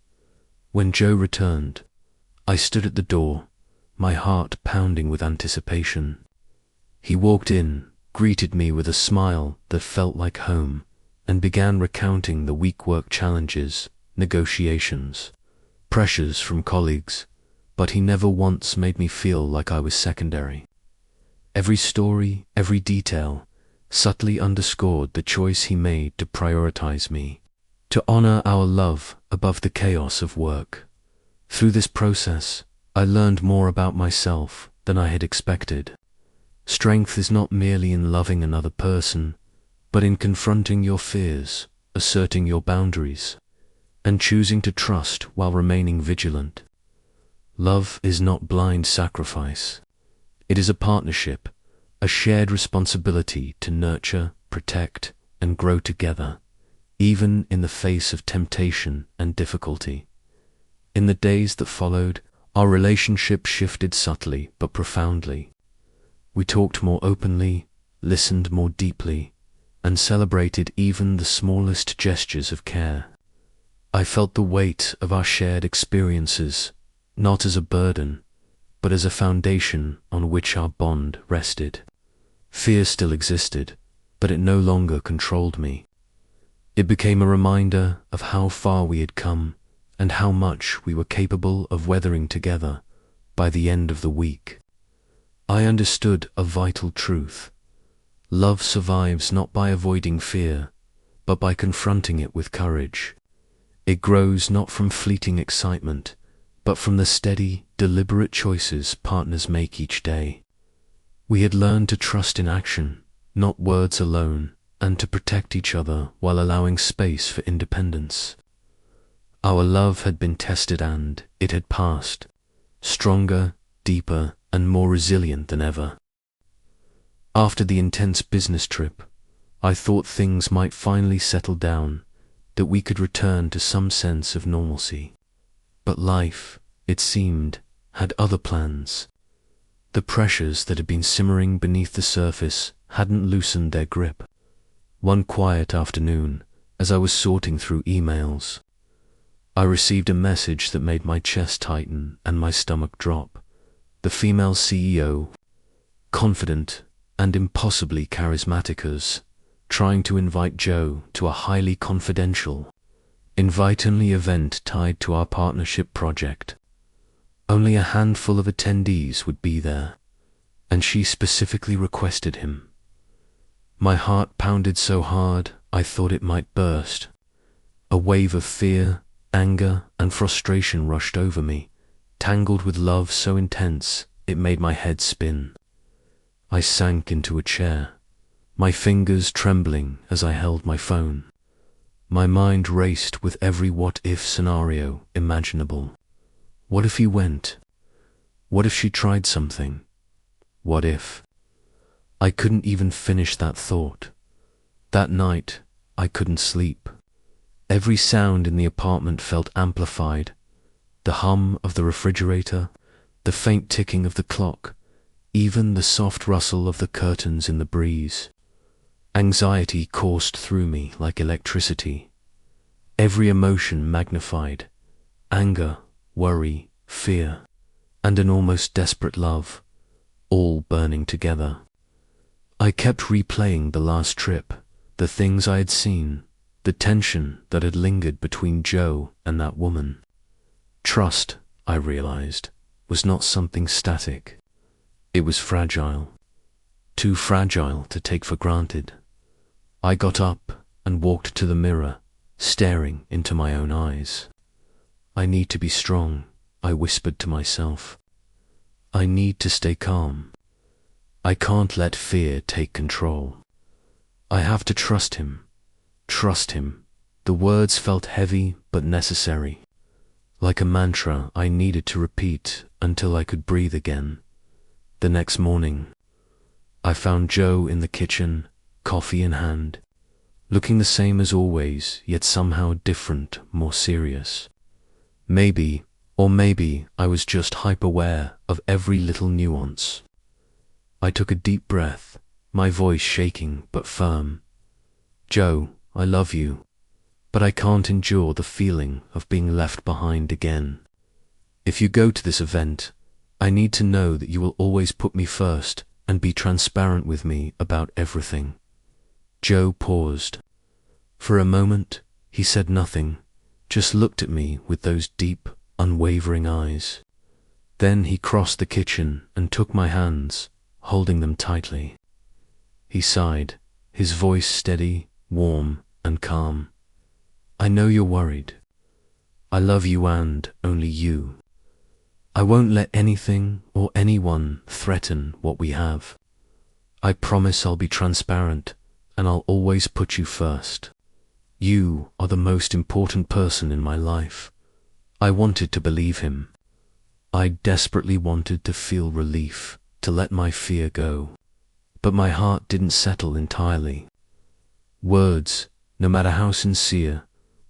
When Joe returned, I stood at the door, my heart pounding with anticipation. He walked in, greeted me with a smile that felt like home, and began recounting the week work challenges, negotiations, pressures from colleagues, but he never once made me feel like I was secondary. Every story, every detail, subtly underscored the choice he made to prioritize me, to honor our love above the chaos of work. Through this process, I learned more about myself than I had expected. Strength is not merely in loving another person, but in confronting your fears, asserting your boundaries, and choosing to trust while remaining vigilant. Love is not blind sacrifice. It is a partnership, a shared responsibility to nurture, protect, and grow together, even in the face of temptation and difficulty. In the days that followed, our relationship shifted subtly but profoundly. We talked more openly, listened more deeply, and celebrated even the smallest gestures of care. I felt the weight of our shared experiences, not as a burden, but as a foundation on which our bond rested. Fear still existed, but it no longer controlled me. It became a reminder of how far we had come and how much we were capable of weathering together by the end of the week. I understood a vital truth. Love survives not by avoiding fear, but by confronting it with courage. It grows not from fleeting excitement, but from the steady, deliberate choices partners make each day. We had learned to trust in action, not words alone, and to protect each other while allowing space for independence. Our love had been tested and it had passed, stronger, deeper, and more resilient than ever. After the intense business trip, I thought things might finally settle down, that we could return to some sense of normalcy. But life, it seemed, had other plans. The pressures that had been simmering beneath the surface hadn't loosened their grip. One quiet afternoon, as I was sorting through emails, I received a message that made my chest tighten and my stomach drop. The female CEO, confident and impossibly charismatic as, trying to invite Joe to a highly confidential, invite-only event tied to our partnership project. Only a handful of attendees would be there, and she specifically requested him. My heart pounded so hard I thought it might burst. A wave of fear, anger, and frustration rushed over me, tangled with love so intense it made my head spin. I sank into a chair, my fingers trembling as I held my phone. My mind raced with every what-if scenario imaginable. What if he went? What if she tried something? What if? I couldn't even finish that thought. That night, I couldn't sleep. Every sound in the apartment felt amplified. The hum of the refrigerator, the faint ticking of the clock, even the soft rustle of the curtains in the breeze. Anxiety coursed through me like electricity. every emotion magnified: anger, worry, fear, and an almost desperate love, all burning together. I kept replaying the last trip, the things I had seen, the tension that had lingered between Joe and that woman. Trust, I realized, was not something static. It was fragile, too fragile to take for granted. I got up and walked to the mirror, staring into my own eyes. I need to be strong, I whispered to myself. I need to stay calm. I can't let fear take control. I have to trust him. Trust him. The words felt heavy but necessary. Like a mantra I needed to repeat until I could breathe again. The next morning, I found Joe in the kitchen, coffee in hand, looking the same as always, yet somehow different, more serious. Maybe I was just hyper-aware of every little nuance. I took a deep breath, my voice shaking but firm. Joe, I love you, but I can't endure the feeling of being left behind again. If you go to this event, I need to know that you will always put me first and be transparent with me about everything. Joe paused. For a moment, he said nothing, just looked at me with those deep, unwavering eyes. Then he crossed the kitchen and took my hands, holding them tightly. He sighed, his voice steady, warm, and calm. I know you're worried. I love you and only you. I won't let anything or anyone threaten what we have. I promise I'll be transparent and I'll always put you first. You are the most important person in my life. I wanted to believe him. I desperately wanted to feel relief, to let my fear go. But my heart didn't settle entirely. Words, no matter how sincere,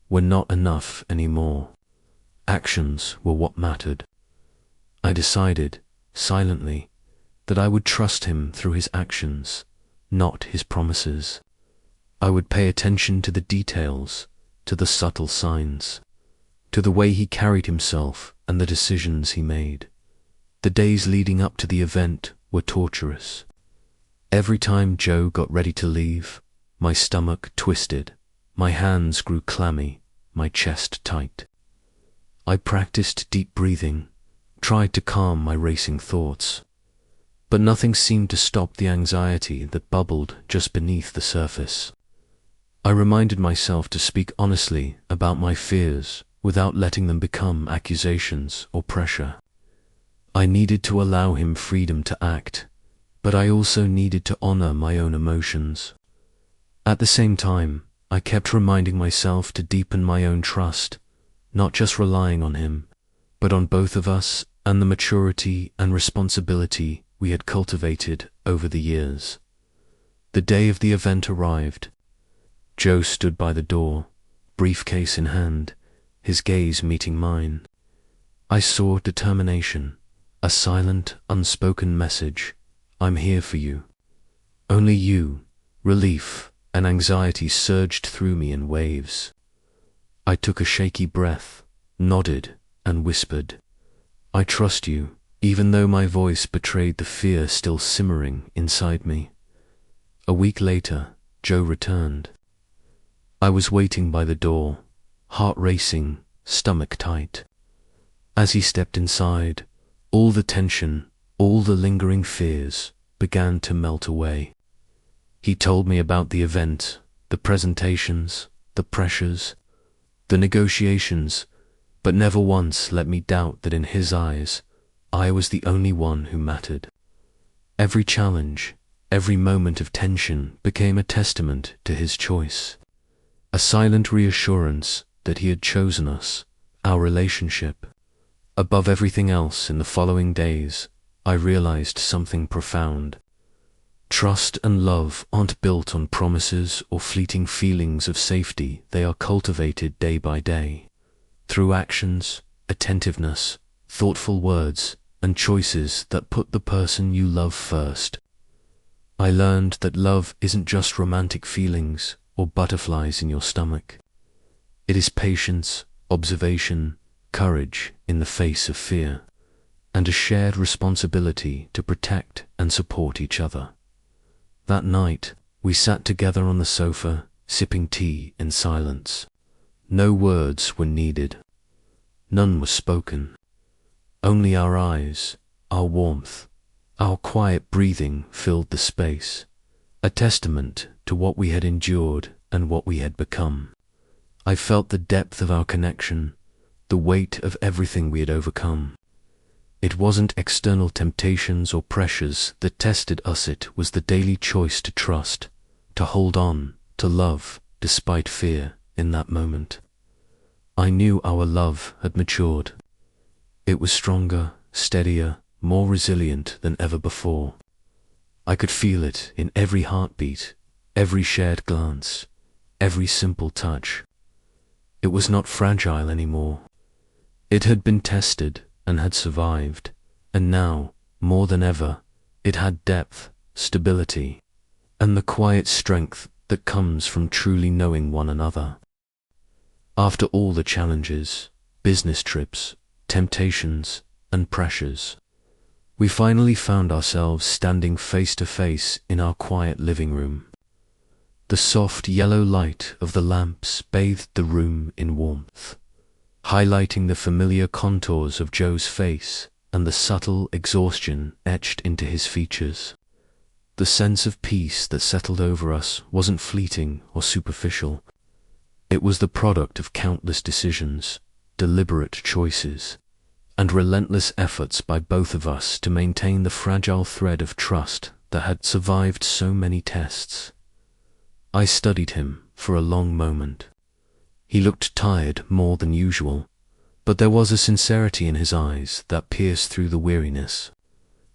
were not enough anymore. Actions were what mattered. I decided, silently, that I would trust him through his actions, not his promises. I would pay attention to the details, to the subtle signs, to the way he carried himself and the decisions he made. The days leading up to the event were torturous. Every time Joe got ready to leave, my stomach twisted, my hands grew clammy, my chest tight. I practiced deep breathing, tried to calm my racing thoughts, but nothing seemed to stop the anxiety that bubbled just beneath the surface. I reminded myself to speak honestly about my fears without letting them become accusations or pressure. I needed to allow him freedom to act, but I also needed to honor my own emotions. At the same time, I kept reminding myself to deepen my own trust, not just relying on him, but on both of us and the maturity and responsibility we had cultivated over the years. The day of the event arrived. Joe stood by the door, briefcase in hand, his gaze meeting mine. I saw determination, a silent, unspoken message. I'm here for you. Only you. Relief and anxiety surged through me in waves. I took a shaky breath, nodded, and whispered, I trust you, even though my voice betrayed the fear still simmering inside me. A week later, Joe returned. I was waiting by the door, heart racing, stomach tight. As he stepped inside, all the tension, all the lingering fears began to melt away. He told me about the event, the presentations, the pressures, the negotiations, but never once let me doubt that in his eyes, I was the only one who mattered. Every challenge, every moment of tension became a testament to his choice, a silent reassurance that he had chosen us, our relationship. Above everything else in the following days, I realized something profound. Trust and love aren't built on promises or fleeting feelings of safety. They are cultivated day by day, through actions, attentiveness, thoughtful words, and choices that put the person you love first. I learned that love isn't just romantic feelings or butterflies in your stomach. It is patience, observation, courage in the face of fear, and a shared responsibility to protect and support each other. That night, we sat together on the sofa, sipping tea in silence. No words were needed. None was spoken. Only our eyes, our warmth, our quiet breathing filled the space, a testament to what we had endured and what we had become. I felt the depth of our connection, the weight of everything we had overcome. It wasn't external temptations or pressures that tested us, it was the daily choice to trust, to hold on, to love, despite fear in that moment. I knew our love had matured. It was stronger, steadier, more resilient than ever before. I could feel it in every heartbeat, every shared glance, every simple touch. It was not fragile anymore. It had been tested and had survived, and now, more than ever, it had depth, stability, and the quiet strength that comes from truly knowing one another. After all the challenges, business trips, temptations, and pressures, we finally found ourselves standing face to face in our quiet living room. The soft yellow light of the lamps bathed the room in warmth, highlighting the familiar contours of Joe's face and the subtle exhaustion etched into his features. The sense of peace that settled over us wasn't fleeting or superficial. It was the product of countless decisions, deliberate choices, and relentless efforts by both of us to maintain the fragile thread of trust that had survived so many tests. I studied him for a long moment. He looked tired more than usual, but there was a sincerity in his eyes that pierced through the weariness.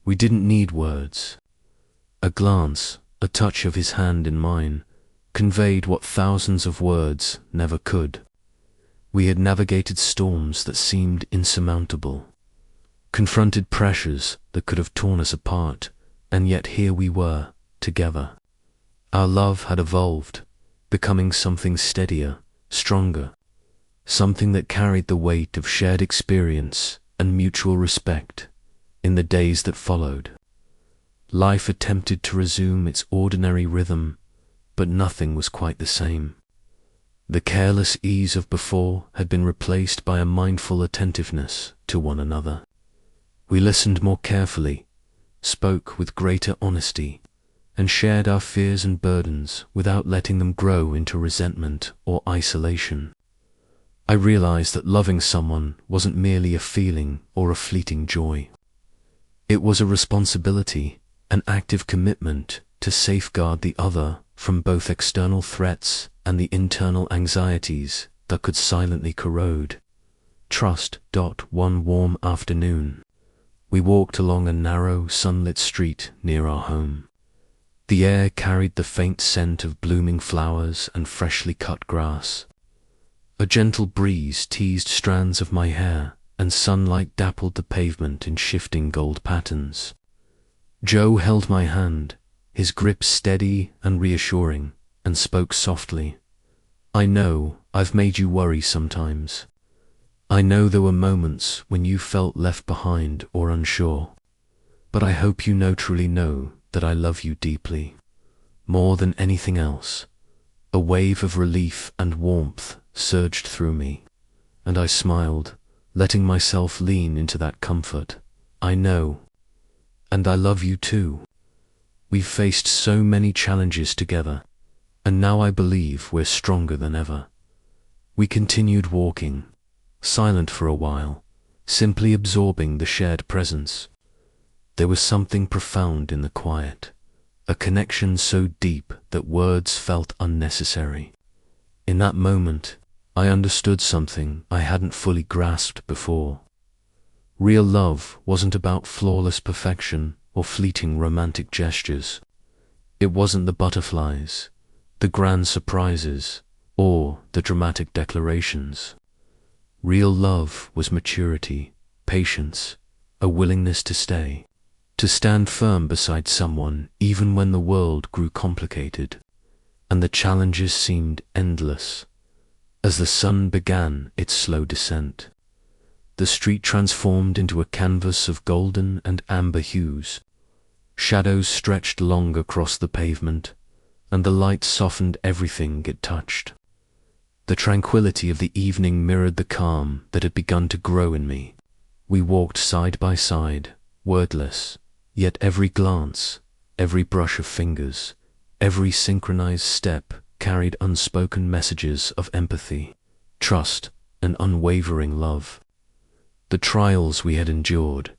We didn't need words. A glance, a touch of his hand in mine, conveyed what thousands of words never could. We had navigated storms that seemed insurmountable, confronted pressures that could have torn us apart, and yet here we were, together. Our love had evolved, becoming something steadier, stronger, something that carried the weight of shared experience and mutual respect. In the days that followed, life attempted to resume its ordinary rhythm, but nothing was quite the same. The careless ease of before had been replaced by a mindful attentiveness to one another. We listened more carefully, spoke with greater honesty, and shared our fears and burdens without letting them grow into resentment or isolation. I realized that loving someone wasn't merely a feeling or a fleeting joy. It was a responsibility, an active commitment to safeguard the other from both external threats and the internal anxieties that could silently corrode trust. One warm afternoon, we walked along a narrow, sunlit street near our home. The air carried the faint scent of blooming flowers and freshly cut grass. A gentle breeze teased strands of my hair, and sunlight dappled the pavement in shifting gold patterns. Joe held my hand, his grip steady and reassuring, and spoke softly. "I know I've made you worry sometimes. I know there were moments when you felt left behind or unsure. But I hope you truly know that I love you deeply, more than anything else." A wave of relief and warmth surged through me, and I smiled, letting myself lean into that comfort. "I know. And I love you too. We've faced so many challenges together, and now I believe we're stronger than ever." We continued walking, silent for a while, simply absorbing the shared presence. There was something profound in the quiet, a connection so deep that words felt unnecessary. In that moment, I understood something I hadn't fully grasped before. Real love wasn't about flawless perfection or fleeting romantic gestures. It wasn't the butterflies, the grand surprises, or the dramatic declarations. Real love was maturity, patience, a willingness to stay, to stand firm beside someone even when the world grew complicated and the challenges seemed endless. As the sun began its slow descent, the street transformed into a canvas of golden and amber hues. Shadows stretched long across the pavement, and the light softened everything it touched. The tranquility of the evening mirrored the calm that had begun to grow in me. We walked side by side, wordless, yet every glance, every brush of fingers, every synchronized step carried unspoken messages of empathy, trust, and unwavering love. The trials we had endured,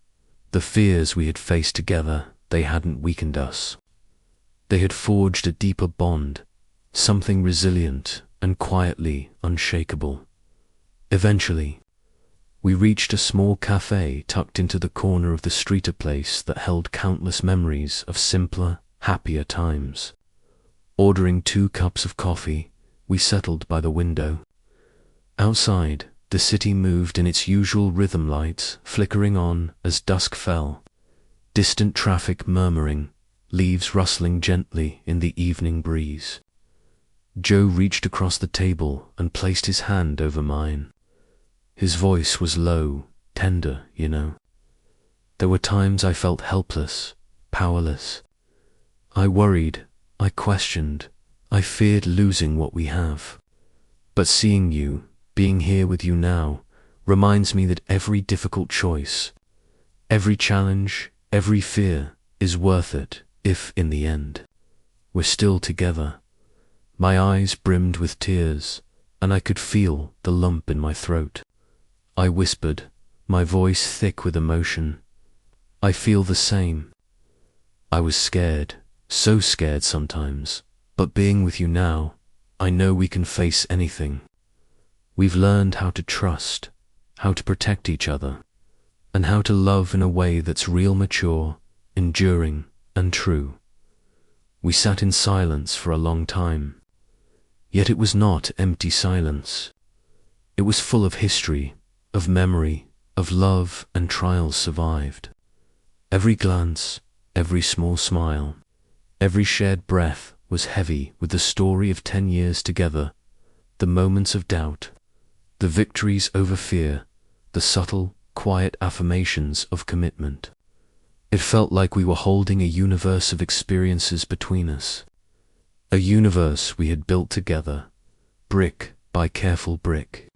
the fears we had faced together, they hadn't weakened us. They had forged a deeper bond, something resilient and quietly unshakable. Eventually, we reached a small cafe tucked into the corner of the street, a place that held countless memories of simpler, happier times. Ordering 2 cups of coffee, we settled by the window. Outside, the city moved in its usual rhythm, lights flickering on as dusk fell, distant traffic murmuring, leaves rustling gently in the evening breeze. Joe reached across the table and placed his hand over mine. His voice was low, tender, you know. There were times I felt helpless, powerless. I worried, I questioned, I feared losing what we have. But seeing you, being here with you now, reminds me that every difficult choice, every challenge, every fear is worth it if, in the end, we're still together. My eyes brimmed with tears, and I could feel the lump in my throat. I whispered, my voice thick with emotion, I feel the same. I was scared, so scared sometimes, but being with you now, I know we can face anything. We've learned how to trust, how to protect each other, and how to love in a way that's real, mature, enduring, and true. We sat in silence for a long time, yet it was not empty silence. It was full of history, of memory, of love and trials survived. Every glance, every small smile, every shared breath was heavy with the story of 10 years together, the moments of doubt, the victories over fear, the subtle, quiet affirmations of commitment. It felt like we were holding a universe of experiences between us, a universe we had built together, brick by careful brick,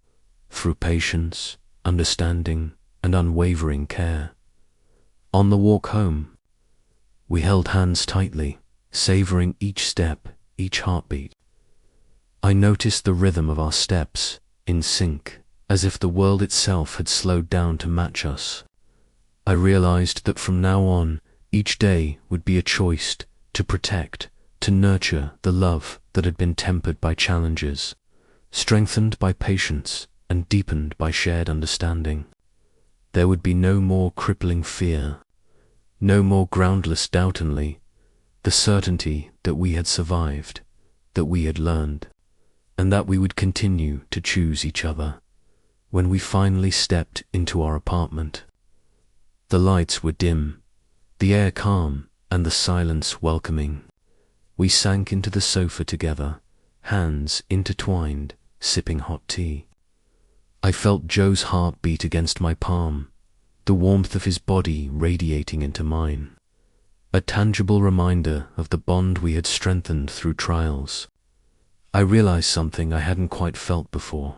through patience, understanding, and unwavering care. On the walk home, we held hands tightly, savoring each step, each heartbeat. I noticed the rhythm of our steps, in sync, as if the world itself had slowed down to match us. I realized that from now on, each day would be a choice to protect, to nurture the love that had been tempered by challenges, strengthened by patience, and deepened by shared understanding. There would be no more crippling fear, no more groundless doubt, only the certainty that we had survived, that we had learned, and that we would continue to choose each other. When we finally stepped into our apartment, the lights were dim, the air calm, and the silence welcoming. We sank into the sofa together, hands intertwined, sipping hot tea. I felt Joe's heart beat against my palm, the warmth of his body radiating into mine, a tangible reminder of the bond we had strengthened through trials. I realized something I hadn't quite felt before.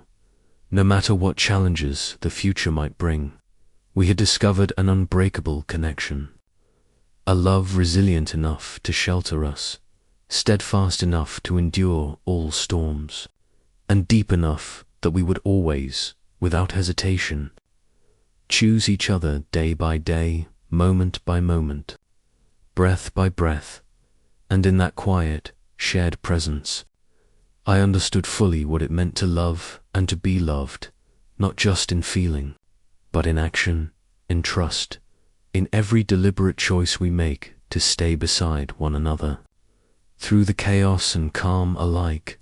No matter what challenges the future might bring, we had discovered an unbreakable connection, a love resilient enough to shelter us, steadfast enough to endure all storms, and deep enough that we would always, without hesitation, choose each other day by day, moment by moment, breath by breath, and in that quiet, shared presence, I understood fully what it meant to love and to be loved, not just in feeling, but in action, in trust, in every deliberate choice we make to stay beside one another. Through the chaos and calm alike,